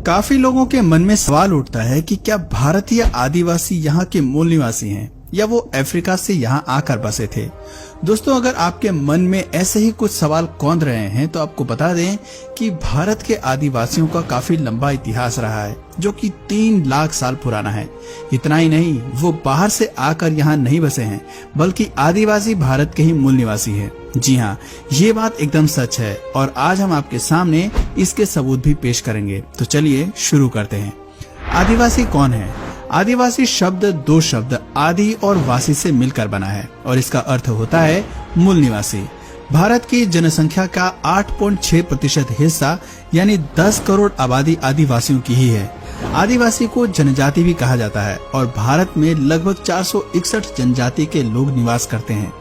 काफी लोगों के मन में सवाल उठता है कि क्या भारतीय आदिवासी यहाँ के मूल निवासी हैं या वो अफ्रीका से यहाँ आकर बसे थे। दोस्तों, अगर आपके मन में ऐसे ही कुछ सवाल कौंध रहे हैं तो आपको बता दें कि भारत के आदिवासियों का काफी लंबा इतिहास रहा है जो कि 3 लाख साल पुराना है। इतना ही नहीं, वो बाहर से आकर यहाँ नहीं बसे हैं बल्कि आदिवासी भारत के ही मूल निवासी हैं। जी हाँ, ये बात एकदम सच है और आज हम आपके सामने इसके सबूत भी पेश करेंगे। तो चलिए शुरू करते हैं। आदिवासी कौन है? आदिवासी शब्द 2 शब्द आदि और वासी से मिलकर बना है और इसका अर्थ होता है मूल निवासी। भारत की जनसंख्या का 8.6% हिस्सा यानी 10 करोड़ आबादी आदिवासियों की ही है। आदिवासी को जनजाति भी कहा जाता है और भारत में लगभग 461 जनजाति के लोग निवास करते हैं।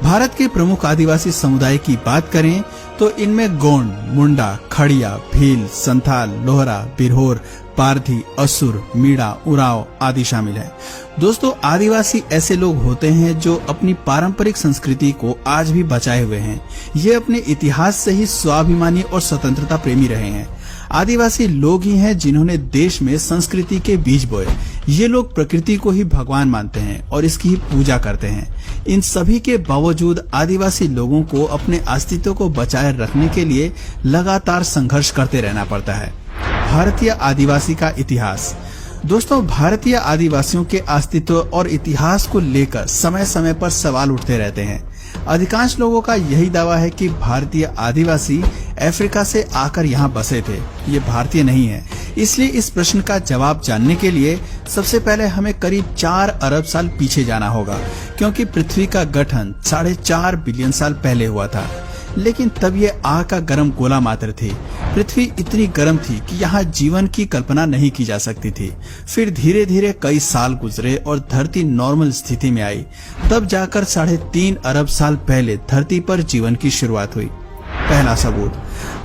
भारत के प्रमुख आदिवासी समुदाय की बात करें तो इनमें गोंड, मुंडा, खड़िया, भील, संथाल, लोहरा, बिरहोर, पारधी, असुर, मीणा, उराव आदि शामिल है। दोस्तों, आदिवासी ऐसे लोग होते हैं जो अपनी पारंपरिक संस्कृति को आज भी बचाए हुए हैं। ये अपने इतिहास से ही स्वाभिमानी और स्वतंत्रता प्रेमी रहे हैं। आदिवासी लोग ही हैं जिन्होंने देश में संस्कृति के बीज बोए। ये लोग प्रकृति को ही भगवान मानते हैं और इसकी ही पूजा करते हैं। इन सभी के बावजूद आदिवासी लोगों को अपने अस्तित्व को बचाए रखने के लिए लगातार संघर्ष करते रहना पड़ता है। भारतीय आदिवासी का इतिहास। दोस्तों, भारतीय आदिवासियों के अस्तित्व और इतिहास को लेकर समय समय पर सवाल उठते रहते हैं। अधिकांश लोगों का यही दावा है कि भारतीय आदिवासी अफ्रीका से आकर यहाँ बसे थे, ये भारतीय नहीं है। इसलिए इस प्रश्न का जवाब जानने के लिए सबसे पहले हमें करीब 4 अरब साल पीछे जाना होगा, क्योंकि पृथ्वी का गठन 4.5 बिलियन साल पहले हुआ था। लेकिन तब ये आग का गर्म गोला मात्र थी। पृथ्वी इतनी गर्म थी कि यहाँ जीवन की कल्पना नहीं की जा सकती थी। फिर धीरे धीरे कई साल गुजरे और धरती नॉर्मल स्थिति में आई। तब जाकर 3.5 अरब साल पहले धरती पर जीवन की शुरुआत हुई। पहला सबूत,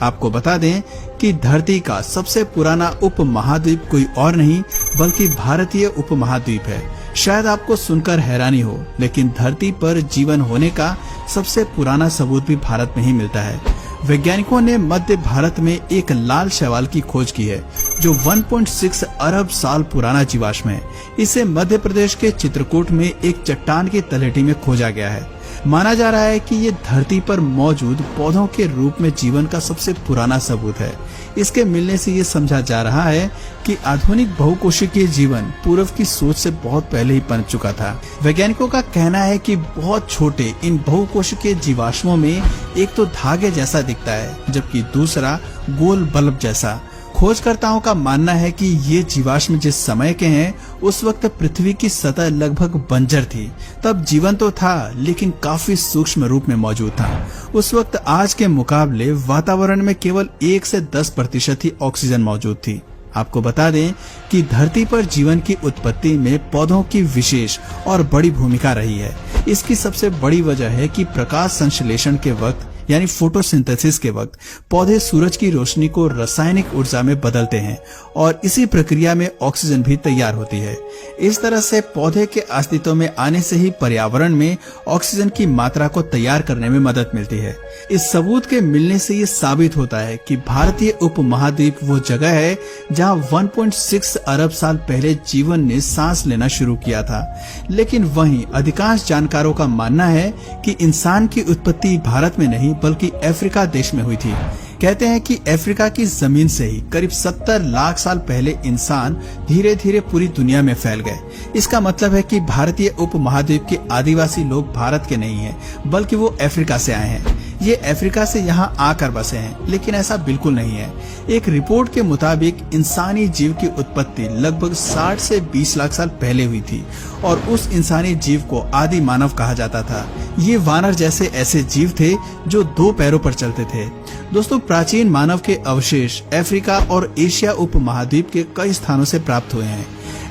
आपको बता दें कि धरती का सबसे पुराना उपमहाद्वीप कोई और नहीं बल्कि भारतीय उपमहाद्वीप है। शायद आपको सुनकर हैरानी हो, लेकिन धरती पर जीवन होने का सबसे पुराना सबूत भी भारत में ही मिलता है। वैज्ञानिकों ने मध्य भारत में एक लाल शैवाल की खोज की है जो 1.6 अरब साल पुराना जीवाश्म है। इसे मध्य प्रदेश के चित्रकूट में एक चट्टान की तलहटी में खोजा गया है। माना जा रहा है कि ये धरती पर मौजूद पौधों के रूप में जीवन का सबसे पुराना सबूत है। इसके मिलने से ये समझा जा रहा है कि आधुनिक बहुकोशिकीय जीवन पूर्व की सोच से बहुत पहले ही पनप चुका था। वैज्ञानिकों का कहना है कि बहुत छोटे इन बहुकोशिकीय जीवाश्मों में एक तो धागे जैसा दिखता है जबकि दूसरा गोल बल्ब जैसा। खोजकर्ताओं का मानना है कि ये जीवाश्म जिस समय के हैं उस वक्त पृथ्वी की सतह लगभग बंजर थी। तब जीवन तो था लेकिन काफी सूक्ष्म रूप में मौजूद था। उस वक्त आज के मुकाबले वातावरण में केवल 1 से 10% ही ऑक्सीजन मौजूद थी। आपको बता दें कि धरती पर जीवन की उत्पत्ति में पौधों की विशेष और बड़ी भूमिका रही है। इसकी सबसे बड़ी वजह है कि प्रकाश संश्लेषण के वक्त यानी फोटोसिंथेसिस के वक्त पौधे सूरज की रोशनी को रासायनिक ऊर्जा में बदलते हैं और इसी प्रक्रिया में ऑक्सीजन भी तैयार होती है। इस तरह से पौधे के अस्तित्व में आने से ही पर्यावरण में ऑक्सीजन की मात्रा को तैयार करने में मदद मिलती है। इस सबूत के मिलने से ये साबित होता है कि भारतीय उपमहाद्वीप वो जगह है जहां 1.6 अरब साल पहले जीवन ने सांस लेना शुरू किया था। लेकिन वहीं अधिकांश जानकारों का मानना है कि इंसान की उत्पत्ति भारत में नहीं बल्कि अफ्रीका देश में हुई थी। कहते हैं कि अफ्रीका की जमीन से ही करीब 70 लाख साल पहले इंसान धीरे धीरे पूरी दुनिया में फैल गए। इसका मतलब है कि भारतीय उपमहाद्वीप के आदिवासी लोग भारत के नहीं हैं बल्कि वो अफ्रीका से आए हैं। ये अफ्रीका से यहाँ आकर बसे हैं, लेकिन ऐसा बिल्कुल नहीं है। एक रिपोर्ट के मुताबिक इंसानी जीव की उत्पत्ति लगभग 60 से 20 लाख साल पहले हुई थी और उस इंसानी जीव को आदि मानव कहा जाता था। ये वानर जैसे ऐसे जीव थे जो 2 पैरों पर चलते थे। दोस्तों, प्राचीन मानव के अवशेष अफ्रीका और एशिया उपमहाद्वीप के कई स्थानों से प्राप्त हुए हैं।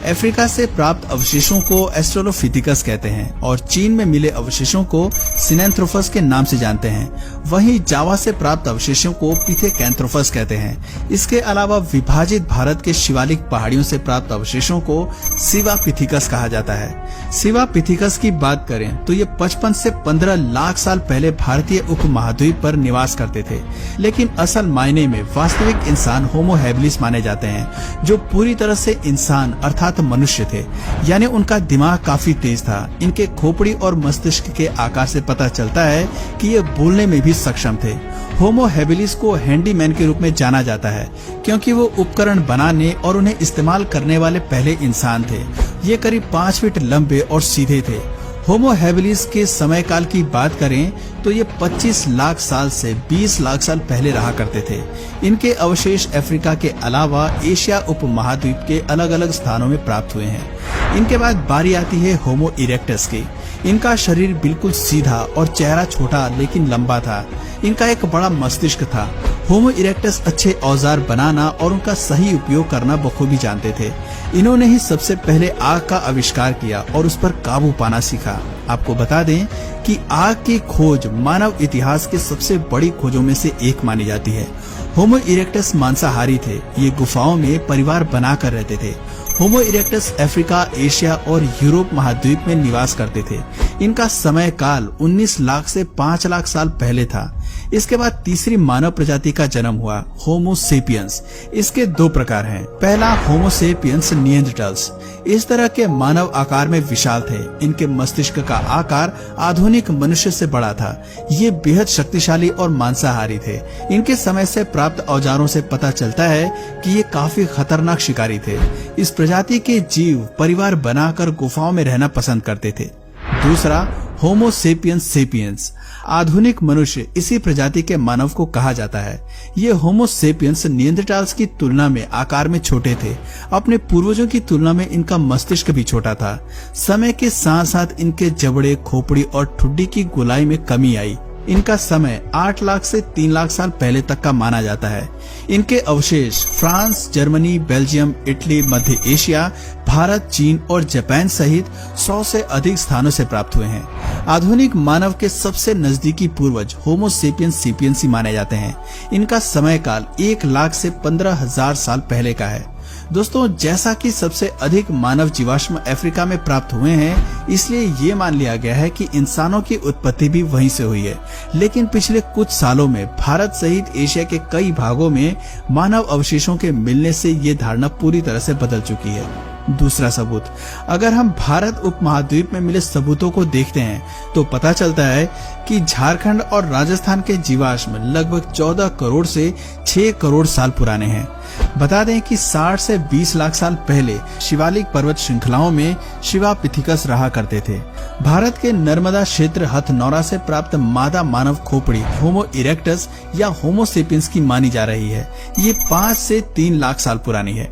अफ्रीका से प्राप्त अवशेषों को एस्ट्रोलोफिथिकस कहते हैं और चीन में मिले अवशेषों को सिनेंथ्रोपस के नाम से जानते हैं। वहीं जावा से प्राप्त अवशेषों को पिथेकैंथ्रोपस कहते हैं। इसके अलावा विभाजित भारत के शिवालिक पहाड़ियों से प्राप्त अवशेषों को सिवापिथिकस कहा जाता है। शिवा पिथिकस की बात करें तो ये 55 से 15 लाख साल पहले भारतीय उपमहाद्वीप पर निवास करते थे, लेकिन असल मायने में वास्तविक इंसान होमो हैबिलिस माने जाते हैं, जो पूरी तरह से इंसान अर्थात मनुष्य थे। यानी उनका दिमाग काफी तेज था। इनके खोपड़ी और मस्तिष्क के आकार से पता चलता है कि ये बोलने में भी सक्षम थे। होमो हैबिलिस को हैंडीमैन के रूप में जाना जाता है, क्योंकि वो उपकरण बनाने और उन्हें इस्तेमाल करने वाले पहले इंसान थे। ये करीब 5 फीट लंबे और सीधे थे। होमो हैबिलिस के समय काल की बात करें तो ये 25 लाख साल से 20 लाख साल पहले रहा करते थे। इनके अवशेष अफ्रीका के अलावा एशिया उपमहाद्वीप के अलग अलग स्थानों में प्राप्त हुए हैं। इनके बाद बारी आती है होमो इरेक्टस की। इनका शरीर बिल्कुल सीधा और चेहरा छोटा लेकिन लंबा था। इनका एक बड़ा मस्तिष्क था। होमो इरेक्टस अच्छे औजार बनाना और उनका सही उपयोग करना बखूबी जानते थे। इन्होंने ही सबसे पहले आग का आविष्कार किया और उस पर काबू पाना सीखा। आपको बता दें कि आग की खोज मानव इतिहास के सबसे बड़ी खोजों में से एक मानी जाती है। होमो इरेक्टस मांसाहारी थे। ये गुफाओं में परिवार बनाकर रहते थे। होमो इरेक्टस अफ्रीका, एशिया और यूरोप महाद्वीप में निवास करते थे। इनका समय काल 19 लाख से 5 लाख साल पहले था। इसके बाद तीसरी मानव प्रजाति का जन्म हुआ, होमो सेपियंस। इसके 2 प्रकार हैं। पहला होमो सेपियंस निएंडरथाल्स। इस तरह के मानव आकार में विशाल थे। इनके मस्तिष्क का आकार आधुनिक मनुष्य से बड़ा था। ये बेहद शक्तिशाली और मांसाहारी थे। इनके समय से प्राप्त औजारों से पता चलता है कि ये काफी खतरनाक शिकारी थे। इस प्रजाति के जीव परिवार बनाकर गुफाओं में रहना पसंद करते थे। दूसरा होमो सेपियंस सेपियंस। आधुनिक मनुष्य इसी प्रजाति के मानव को कहा जाता है। ये होमो सेपियंस निएंडरथाल्स की तुलना में आकार में छोटे थे। अपने पूर्वजों की तुलना में इनका मस्तिष्क भी छोटा था। समय के साथ साथ इनके जबड़े, खोपड़ी और ठुड्डी की गोलाई में कमी आई। इनका समय 8 लाख से 3 लाख साल पहले तक का माना जाता है। इनके अवशेष फ्रांस, जर्मनी, बेल्जियम, इटली, मध्य एशिया, भारत, चीन और जापान सहित 100 से अधिक स्थानों से प्राप्त हुए हैं। आधुनिक मानव के सबसे नजदीकी पूर्वज होमो सेपियंस सेपियंस माने जाते हैं। इनका समय काल 1 लाख से 15,000 साल पहले का है। दोस्तों, जैसा कि सबसे अधिक मानव जीवाश्म अफ्रीका में प्राप्त हुए हैं, इसलिए ये मान लिया गया है कि इंसानों की उत्पत्ति भी वहीं से हुई है। लेकिन पिछले कुछ सालों में भारत सहित एशिया के कई भागों में मानव अवशेषों के मिलने से ये धारणा पूरी तरह से बदल चुकी है। दूसरा सबूत, अगर हम भारत उपमहाद्वीप में मिले सबूतों को देखते हैं तो पता चलता है कि झारखंड और राजस्थान के जीवाश्म लगभग 14 करोड़ से 6 करोड़ साल पुराने हैं। बता दें कि 60 से 20 लाख साल पहले शिवालिक पर्वत श्रृंखलाओं में शिवा पिथिकस रहा करते थे। भारत के नर्मदा क्षेत्र हथनौरा से प्राप्त मादा मानव खोपड़ी होमो इरेक्टस या होमो सेपियंस की मानी जा रही है। ये 5 से 3 लाख साल पुरानी है।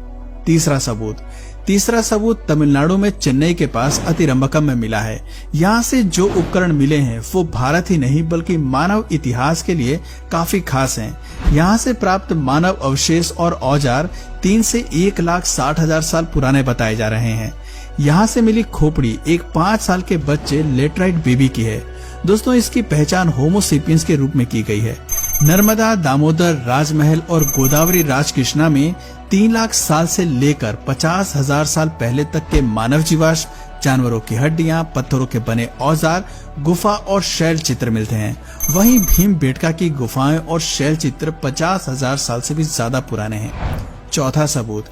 तीसरा सबूत तमिलनाडु में चेन्नई के पास अतिरंबकम में मिला है। यहाँ से जो उपकरण मिले हैं वो भारत ही नहीं बल्कि मानव इतिहास के लिए काफी खास हैं। यहाँ से प्राप्त मानव अवशेष और औजार 3 से 1,60,000 साल पुराने बताए जा रहे हैं। यहाँ से मिली खोपड़ी एक 5 साल के बच्चे लेटराइट बेबी की है। दोस्तों, इसकी पहचान होमो सेपियंस के रूप में की गई है। नर्मदा, दामोदर, राजमहल और गोदावरी राजकृष्णा में 3 लाख साल से लेकर 50,000 साल पहले तक के मानव जीवाश्म, जानवरों की हड्डियां, पत्थरों के बने औजार, गुफा और शैल चित्र मिलते हैं। वहीं भीमबेटका की गुफाएं और शैल चित्र 50,000 साल से भी ज्यादा पुराने हैं। चौथा सबूत,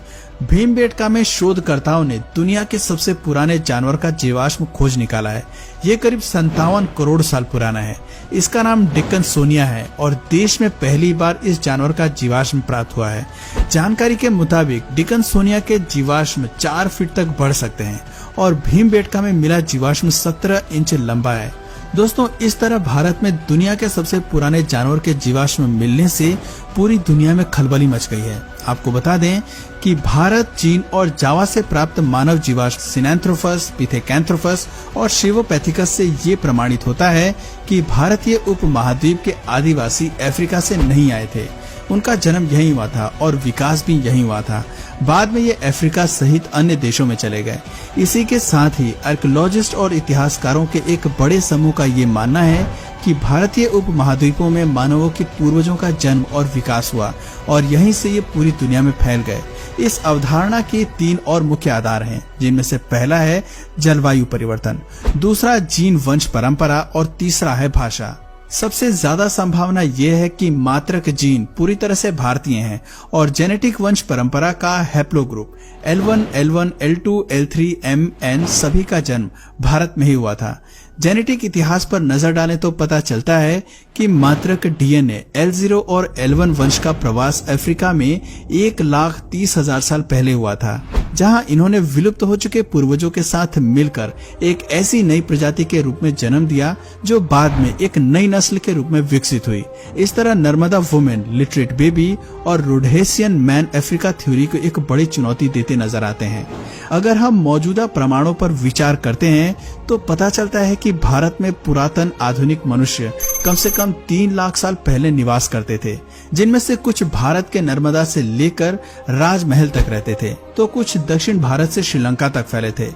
भीमबेटका में शोधकर्ताओं ने दुनिया के सबसे पुराने जानवर का जीवाश्म खोज निकाला है। ये करीब 57 करोड़ साल पुराना है। इसका नाम डिकन्सोनिया है और देश में पहली बार इस जानवर का जीवाश्म प्राप्त हुआ है। जानकारी के मुताबिक डिकन्सोनिया के जीवाश्म 4 फीट तक बढ़ सकते हैं और भीमबेटका में मिला जीवाश्म 17 इंच लंबा है। दोस्तों, इस तरह भारत में दुनिया के सबसे पुराने जानवर के जीवाश्म मिलने से पूरी दुनिया में खलबली मच गई है। आपको बता दें कि भारत, चीन और जावा से प्राप्त मानव जीवाश्म सिनेंथ्रोपस, पिथेकैंथ्रोपस और शिवोपैथिकस से ये प्रमाणित होता है कि भारतीय उपमहाद्वीप के आदिवासी अफ्रीका से नहीं आए थे। उनका जन्म यहीं हुआ था और विकास भी यहीं हुआ था। बाद में ये अफ्रीका सहित अन्य देशों में चले गए। इसी के साथ ही आर्कियोलॉजिस्ट और इतिहासकारों के एक बड़े समूह का ये मानना है कि भारतीय उपमहाद्वीपों में मानवों के पूर्वजों का जन्म और विकास हुआ और यहीं से ये पूरी दुनिया में फैल गए। इस अवधारणा के 3 और मुख्य आधार हैं, जिनमें से पहला है जलवायु परिवर्तन, दूसरा जीन वंश परंपरा और तीसरा है भाषा। सबसे ज्यादा संभावना यह है कि मात्रक जीन पूरी तरह से भारतीय हैं और जेनेटिक वंश परंपरा का haplogroup L1, L1, L2, L3, MN सभी का जन्म भारत में ही हुआ था। जेनेटिक इतिहास पर नजर डालें तो पता चलता है कि मात्रक डीएनए L0 और L1 वंश का प्रवास अफ्रीका में 1,30,000 साल पहले हुआ था, जहां इन्होंने विलुप्त हो चुके पूर्वजों के साथ मिलकर एक ऐसी नई प्रजाति के रूप में जन्म दिया जो बाद में एक नई नस्ल के रूप में विकसित हुई। इस तरह नर्मदा वुमेन, लिटरेट बेबी और रोडेशियन मैन अफ्रीका थ्योरी को एक बड़ी चुनौती देते नजर आते हैं। अगर हम मौजूदा प्रमाणों पर विचार करते हैं तो पता चलता है कि भारत में पुरातन आधुनिक मनुष्य कम से कम 3 लाख साल पहले निवास करते थे, जिनमें से कुछ भारत के नर्मदा से लेकर राजमहल तक रहते थे तो कुछ दक्षिण भारत से श्रीलंका तक फैले थे।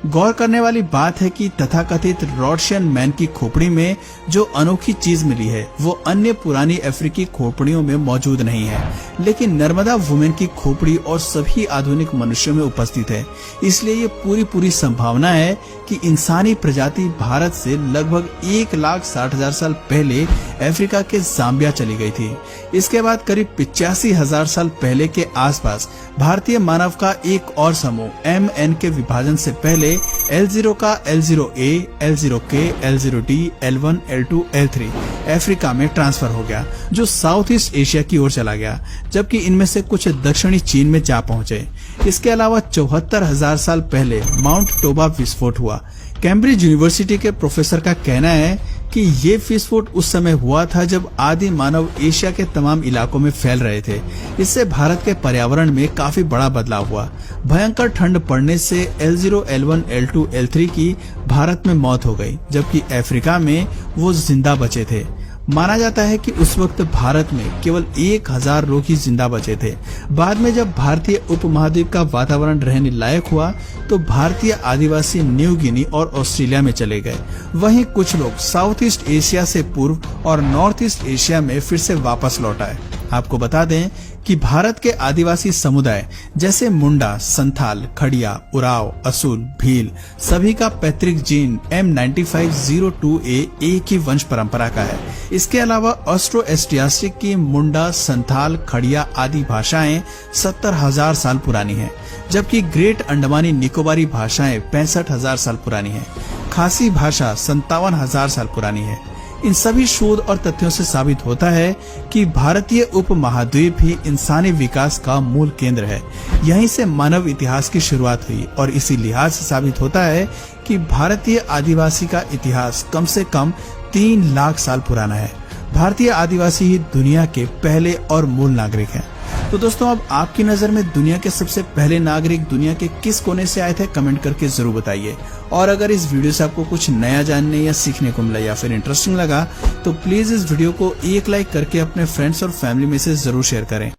गौर करने वाली बात है कि तथाकथित रोडेशियन मैन की खोपड़ी में जो अनोखी चीज मिली है वो अन्य पुरानी अफ्रीकी खोपड़ियों में मौजूद नहीं है, लेकिन नर्मदा वुमेन की खोपड़ी और सभी आधुनिक मनुष्यों में उपस्थित है। इसलिए ये पूरी संभावना है कि इंसानी प्रजाति भारत से लगभग 1,60,000 साल पहले अफ्रीका के जाम्बिया चली गई थी। इसके बाद करीब 85,000 साल पहले के आसपास भारतीय मानव का एक और समूह MN के विभाजन से पहले L0 का L0A, L0K, L0D, L1, L2, L3 Africa में ट्रांसफर हो गया, जो साउथ ईस्ट एशिया की ओर चला गया, जबकि इनमें से कुछ दक्षिणी चीन में जा पहुंचे। इसके अलावा 74,000 साल पहले माउंट टोबा विस्फोट हुआ। कैम्ब्रिज यूनिवर्सिटी के प्रोफेसर का कहना है कि ये विस्फोट उस समय हुआ था जब आदि मानव एशिया के तमाम इलाकों में फैल रहे थे। इससे भारत के पर्यावरण में काफी बड़ा बदलाव हुआ। भयंकर ठंड पड़ने से L0, L1, L2, L3 की भारत में मौत हो गई, जबकि अफ्रीका में वो जिंदा बचे थे। माना जाता है कि उस वक्त भारत में केवल 1,000 लोग ही जिंदा बचे थे। बाद में जब भारतीय उपमहाद्वीप का वातावरण रहने लायक हुआ तो भारतीय आदिवासी न्यू गिनी और ऑस्ट्रेलिया में चले गए। वहीं कुछ लोग साउथ ईस्ट एशिया से पूर्व और नॉर्थ ईस्ट एशिया में फिर से वापस लौट आए। आपको बता दें कि भारत के आदिवासी समुदाय जैसे मुंडा, संथाल, खड़िया, उराव, असूल, भील सभी का पैतृक जीन M9502A एक ही वंश परंपरा का है। इसके अलावा ऑस्ट्रो-एस्टियास्टिक की मुंडा, संथाल, खड़िया आदि भाषाएं 70,000 साल पुरानी हैं, जबकि ग्रेट अंडमानी निकोबारी भाषाएं 65,000 साल पुरानी हैं। खासी भाषा 57,000 साल पुरानी है। इन सभी शोध और तथ्यों से साबित होता है कि भारतीय उपमहाद्वीप ही इंसानी विकास का मूल केंद्र है। यहीं से मानव इतिहास की शुरुआत हुई और इसी लिहाज से साबित होता है कि भारतीय आदिवासी का इतिहास कम से कम 3 लाख साल पुराना है। भारतीय आदिवासी ही दुनिया के पहले और मूल नागरिक हैं। तो दोस्तों, अब आपकी नजर में दुनिया के सबसे पहले नागरिक दुनिया के किस कोने से आए थे, कमेंट करके जरूर बताइए। और अगर इस वीडियो से आपको कुछ नया जानने या सीखने को मिला या फिर इंटरेस्टिंग लगा तो प्लीज इस वीडियो को एक लाइक करके अपने फ्रेंड्स और फैमिली में से जरूर शेयर करें।